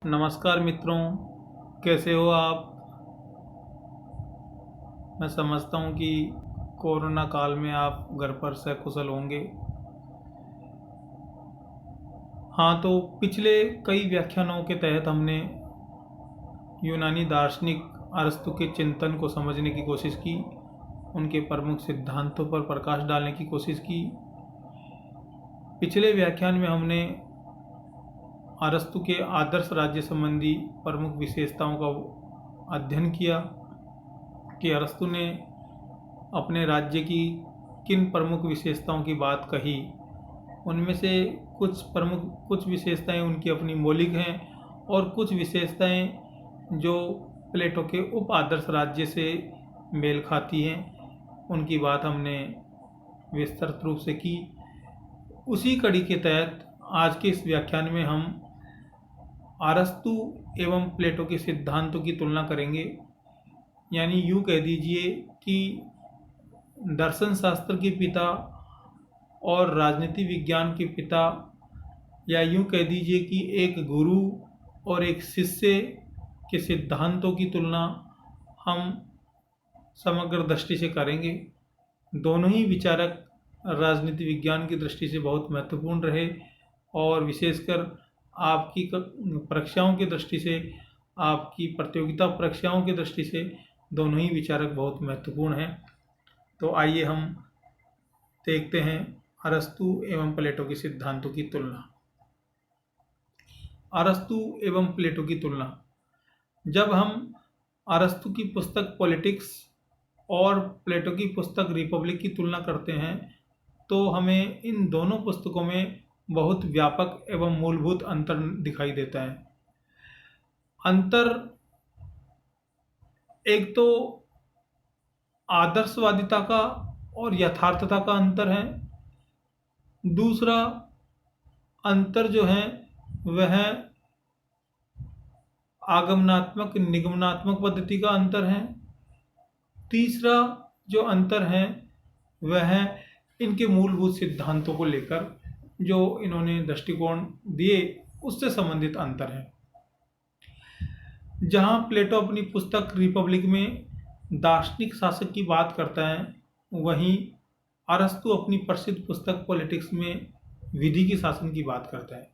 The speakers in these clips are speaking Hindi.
नमस्कार मित्रों, कैसे हो आप। मैं समझता हूँ कि कोरोना काल में आप घर पर सकुशल होंगे। हाँ, तो पिछले कई व्याख्यानों के तहत हमने यूनानी दार्शनिक अरस्तु के चिंतन को समझने की कोशिश की, उनके प्रमुख सिद्धांतों पर प्रकाश डालने की कोशिश की। पिछले व्याख्यान में हमने अरस्तु के आदर्श राज्य संबंधी प्रमुख विशेषताओं का अध्ययन किया कि अरस्तु ने अपने राज्य की किन प्रमुख विशेषताओं की बात कही। उनमें से कुछ विशेषताएं उनकी अपनी मौलिक हैं और कुछ विशेषताएं जो प्लेटो के उप आदर्श राज्य से मेल खाती हैं, उनकी बात हमने विस्तृत रूप से की। उसी कड़ी के तहत आज के इस व्याख्यान में हम अरस्तु एवं प्लेटो के सिद्धांतों की तुलना करेंगे। यानी यूँ कह दीजिए कि दर्शन शास्त्र के पिता और राजनीति विज्ञान के पिता, या यूँ कह दीजिए कि एक गुरु और एक शिष्य के सिद्धांतों की तुलना हम समग्र दृष्टि से करेंगे। दोनों ही विचारक राजनीति विज्ञान की दृष्टि से बहुत महत्वपूर्ण रहे और विशेषकर आपकी परीक्षाओं की दृष्टि से, आपकी प्रतियोगिता परीक्षाओं की दृष्टि से दोनों ही विचारक बहुत महत्वपूर्ण हैं। तो आइए हम देखते हैं अरस्तु एवं प्लेटो के सिद्धांतों की तुलना। अरस्तु एवं प्लेटो की तुलना। जब हम अरस्तु की पुस्तक पॉलिटिक्स और प्लेटो की पुस्तक रिपब्लिक की तुलना करते हैं तो हमें इन दोनों पुस्तकों में बहुत व्यापक एवं मूलभूत अंतर दिखाई देता है। अंतर एक तो आदर्शवादिता का और यथार्थता का अंतर है। दूसरा अंतर जो है वह आगमनात्मक निगमनात्मक पद्धति का अंतर है। तीसरा जो अंतर है वह है इनके मूलभूत सिद्धांतों को लेकर जो इन्होंने दृष्टिकोण दिए उससे संबंधित अंतर है। जहाँ प्लेटो अपनी पुस्तक रिपब्लिक में दार्शनिक शासक की बात करता है, वहीं अरस्तु अपनी प्रसिद्ध पुस्तक पॉलिटिक्स में विधि के शासन की बात करता है।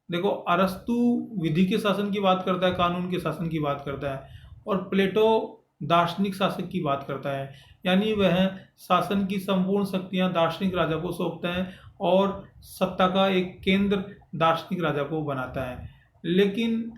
देखो, अरस्तु विधि के शासन की बात करता है, कानून के शासन की बात करता है, और प्लेटो दार्शनिक शासक की बात करता है। यानी वह शासन की संपूर्ण शक्तियां दार्शनिक राजा को सौंपता है और सत्ता का एक केंद्र दार्शनिक राजा को बनाता है। लेकिन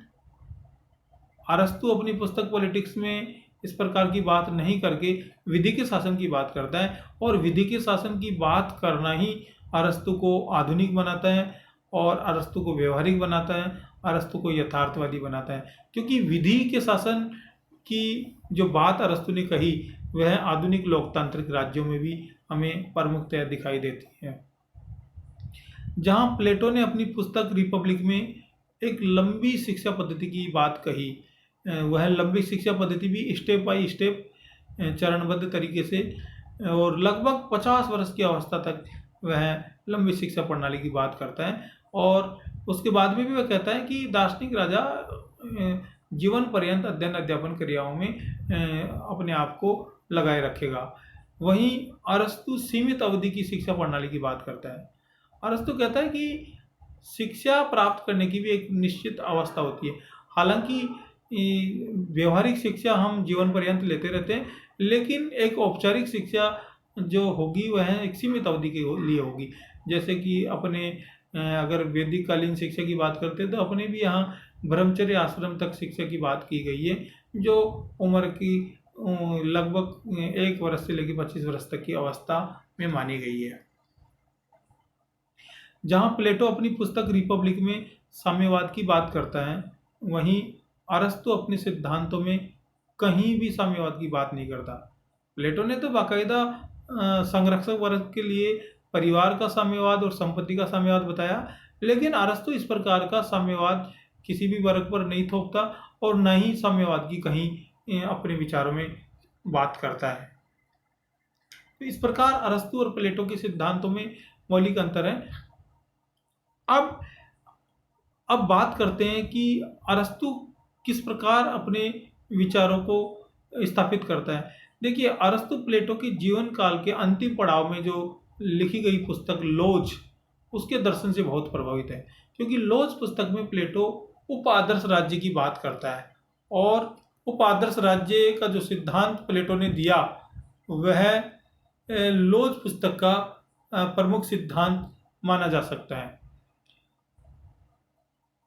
अरस्तु अपनी पुस्तक पॉलिटिक्स में इस प्रकार की बात नहीं करके विधि के शासन की बात करता है, और विधि के शासन की बात करना ही अरस्तु को आधुनिक बनाता है और अरस्तु को व्यवहारिक बनाता है, अरस्तु को यथार्थवादी बनाता है। क्योंकि विधि के शासन की जो बात अरस्तु ने कही वह आधुनिक लोकतांत्रिक राज्यों में भी हमें प्रमुखतया दिखाई देती है। जहाँ प्लेटो ने अपनी पुस्तक रिपब्लिक में एक लंबी शिक्षा पद्धति की बात कही, वह लंबी शिक्षा पद्धति भी स्टेप बाय स्टेप चरणबद्ध तरीके से और लगभग 50 वर्ष की अवस्था तक वह लंबी शिक्षा प्रणाली की बात करता है। और उसके बाद में भी वह कहता है कि दार्शनिक राजा जीवन पर्यंत अध्ययन अध्यापन क्रियाओं में अपने आप को लगाए रखेगा। वहीं अरस्तु सीमित अवधि की शिक्षा प्रणाली की बात करता है। अरस्तु कहता है कि शिक्षा प्राप्त करने की भी एक निश्चित अवस्था होती है। हालांकि व्यवहारिक शिक्षा हम जीवन पर्यंत लेते रहते हैं, लेकिन एक औपचारिक शिक्षा जो होगी वह एक सीमित अवधि के लिए होगी। जैसे कि अपने अगर वैदिक कालीन शिक्षा की बात करते हैं तो अपने भी यहाँ ब्रह्मचर्य आश्रम तक शिक्षा की बात की गई है, जो उम्र की लगभग 1 वर्ष से लेकर 25 वर्ष तक की अवस्था में मानी गई है। जहाँ प्लेटो अपनी पुस्तक रिपब्लिक में साम्यवाद की बात करता है, वहीं अरस्तु अपने सिद्धांतों में कहीं भी साम्यवाद की बात नहीं करता। प्लेटो ने तो बाकायदा संरक्षक वर्ग के लिए परिवार का साम्यवाद और संपत्ति का साम्यवाद बताया, लेकिन अरस्तु इस प्रकार का साम्यवाद किसी भी वर्ग पर नहीं थोपता और न ही साम्यवाद की कहीं अपने विचारों में बात करता है। तो इस प्रकार अरस्तु और प्लेटो के सिद्धांतों में मौलिक अंतर है। अब अब बात करते हैं कि अरस्तु किस प्रकार अपने विचारों को स्थापित करता है। देखिए, अरस्तु प्लेटो के जीवन काल के अंतिम पड़ाव में जो लिखी गई पुस्तक लोज, उसके दर्शन से बहुत प्रभावित है, क्योंकि लोज पुस्तक में प्लेटो उपादर्श राज्य की बात करता है और उपादर्श राज्य का जो सिद्धांत प्लेटो ने दिया वह लोज पुस्तक का प्रमुख सिद्धांत माना जा सकता है।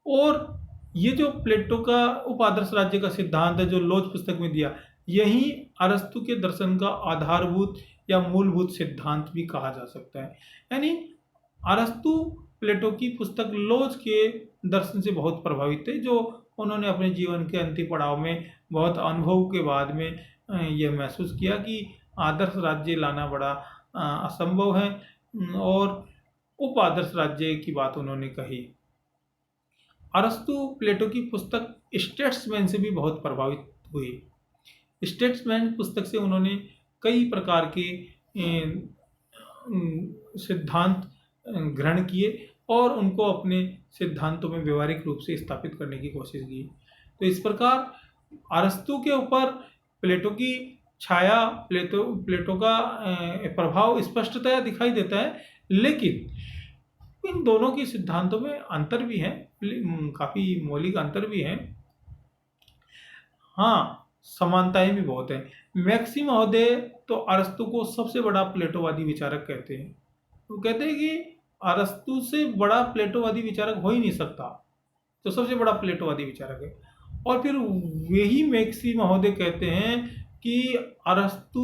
और ये जो प्लेटो का उपादर्श राज्य का सिद्धांत है जो लोज पुस्तक में दिया, यही अरस्तु के दर्शन का आधारभूत या मूलभूत सिद्धांत भी कहा जा सकता है। यानी अरस्तु प्लेटो की पुस्तक लोज के दर्शन से बहुत प्रभावित थे, जो उन्होंने अपने जीवन के अंतिम पड़ाव में बहुत अनुभव के बाद में यह महसूस किया कि आदर्श राज्य लाना बड़ा असंभव है, और उपादर्श राज्य की बात उन्होंने कही। अरस्तु प्लेटो की पुस्तक स्टेट्समैन से भी बहुत प्रभावित हुए। स्टेट्समैन पुस्तक से उन्होंने कई प्रकार के सिद्धांत ग्रहण किए और उनको अपने सिद्धांतों में व्यवहारिक रूप से स्थापित करने की कोशिश की। तो इस प्रकार अरस्तु के ऊपर प्लेटो की छाया, प्लेटो का प्रभाव स्पष्टतया दिखाई देता है, लेकिन इन दोनों के सिद्धांतों में अंतर भी है, काफ़ी मौलिक अंतर भी है। हाँ, समानताएं भी बहुत हैं। मैक्सी महोदय तो अरस्तु को सबसे बड़ा प्लेटोवादी विचारक कहते हैं। वो कहते हैं कि अरस्तु से बड़ा प्लेटोवादी विचारक हो ही नहीं सकता, तो सबसे बड़ा प्लेटोवादी विचारक है। और फिर वही मैक्सी महोदय कहते हैं कि अरस्तु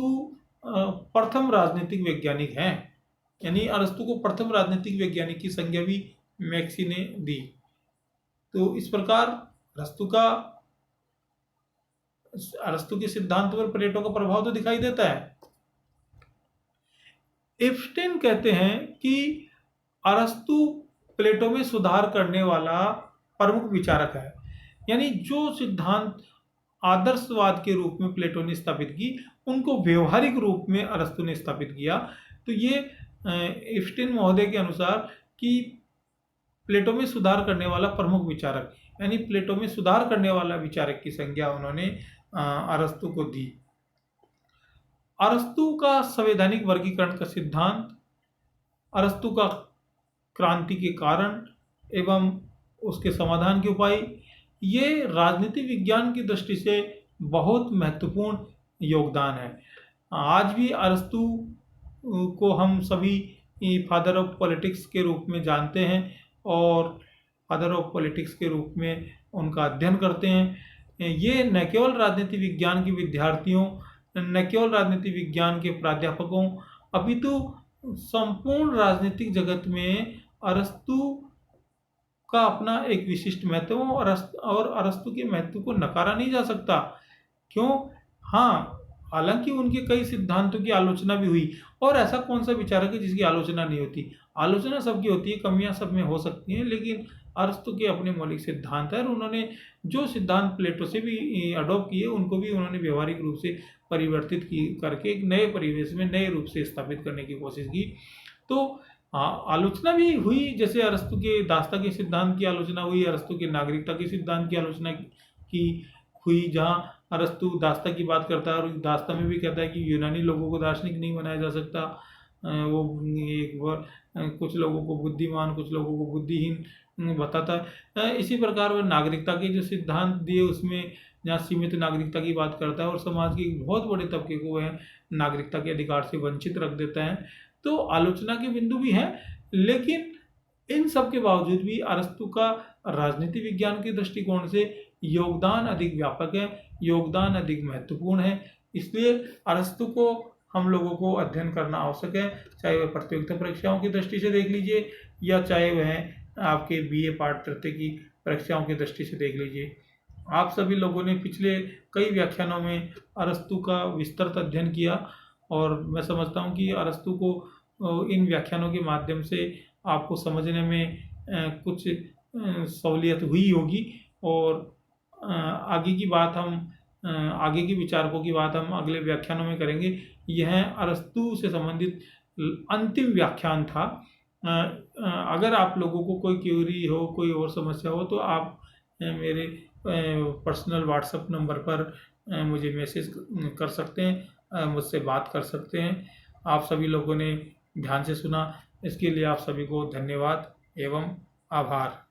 प्रथम राजनीतिक वैज्ञानिक हैं, यानी अरस्तु को प्रथम राजनीतिक वैज्ञानिक की संज्ञा भी मैक्सी ने दी। तो इस प्रकार अरस्तु के सिद्धांत पर प्लेटो का प्रभाव तो दिखाई देता है। एप्स्टेन कहते हैं कि अरस्तु प्लेटो में सुधार करने वाला प्रमुख विचारक है, यानी जो सिद्धांत आदर्शवाद के रूप में प्लेटो ने स्थापित की, उनको व्यवहारिक रूप में अरस्तु ने स्थापित किया। तो ये एप्स्टेन महोदय के अनुसार कि प्लेटो में सुधार करने वाला प्रमुख विचारक, यानी प्लेटो में सुधार करने वाला विचारक की संज्ञा उन्होंने अरस्तु को दी। अरस्तु का संवैधानिक वर्गीकरण का सिद्धांत, अरस्तु का क्रांति के कारण एवं उसके समाधान के उपाय, ये राजनीति विज्ञान की दृष्टि से बहुत महत्वपूर्ण योगदान है। आज भी अरस्तु को हम सभी फादर ऑफ पॉलिटिक्स के रूप में जानते हैं और फादर ऑफ पॉलिटिक्स के रूप में उनका अध्ययन करते हैं। ये न केवल राजनीति विज्ञान के विद्यार्थियों, न केवल राजनीति विज्ञान के प्राध्यापकों, अपितु संपूर्ण राजनीतिक जगत में अरस्तु का अपना एक विशिष्ट महत्व और अरस्तु के महत्व को नकारा नहीं जा सकता। क्यों? हाँ, हालांकि उनके कई सिद्धांतों की आलोचना भी हुई, और ऐसा कौन सा विचारक है जिसकी आलोचना नहीं होती? आलोचना सबकी होती है, कमियां सब में हो सकती हैं, लेकिन अरस्तु के अपने मौलिक सिद्धांत है और उन्होंने जो सिद्धांत प्लेटो से भी अडॉप्ट किए, उनको भी उन्होंने व्यवहारिक रूप से परिवर्तित करके एक नए परिवेश में नए रूप से स्थापित करने की कोशिश की। तो आलोचना भी हुई, जैसे अरस्तु के दास्ता के सिद्धांत की आलोचना हुई, अरस्तु के नागरिकता के सिद्धांत की आलोचना की हुई, जहाँ अरस्तु दास्ता की बात करता है और दास्ता में भी कहता है कि यूनानी लोगों को दार्शनिक नहीं बनाया जा सकता, वो कुछ लोगों को बुद्धिमान, कुछ लोगों को बुद्धिहीन बताता है। इसी प्रकार वह नागरिकता के जो सिद्धांत दिए उसमें जहाँ सीमित नागरिकता की बात करता है और समाज के एक बहुत बड़े तबके को वह नागरिकता के अधिकार से वंचित रख देता है। तो आलोचना के बिंदु भी हैं, लेकिन इन सब के बावजूद भी अरस्तु का राजनीति विज्ञान के दृष्टिकोण से योगदान अधिक व्यापक है, योगदान अधिक महत्वपूर्ण है। इसलिए अरस्तु को हम लोगों को अध्ययन करना आवश्यक है, चाहे वह प्रतियोगिता परीक्षाओं की दृष्टि से देख लीजिए या चाहे वह आपके बीए पाठ तृतीय की परीक्षाओं की दृष्टि से देख लीजिए। आप सभी लोगों ने पिछले कई व्याख्यानों में अरस्तु का विस्तृत अध्ययन किया और मैं समझता हूँ कि अरस्तु को इन व्याख्यानों के माध्यम से आपको समझने में कुछ सहूलियत हुई होगी और आगे की विचारकों की बात हम अगले व्याख्यानों में करेंगे। यह अरस्तु से संबंधित अंतिम व्याख्यान था अगर आप लोगों को कोई क्यूरी हो, कोई और समस्या हो, तो आप मेरे पर्सनल व्हाट्सएप नंबर पर मुझे मैसेज कर सकते हैं, मुझसे बात कर सकते हैं। आप सभी लोगों ने ध्यान से सुना, इसके लिए आप सभी को धन्यवाद एवं आभार।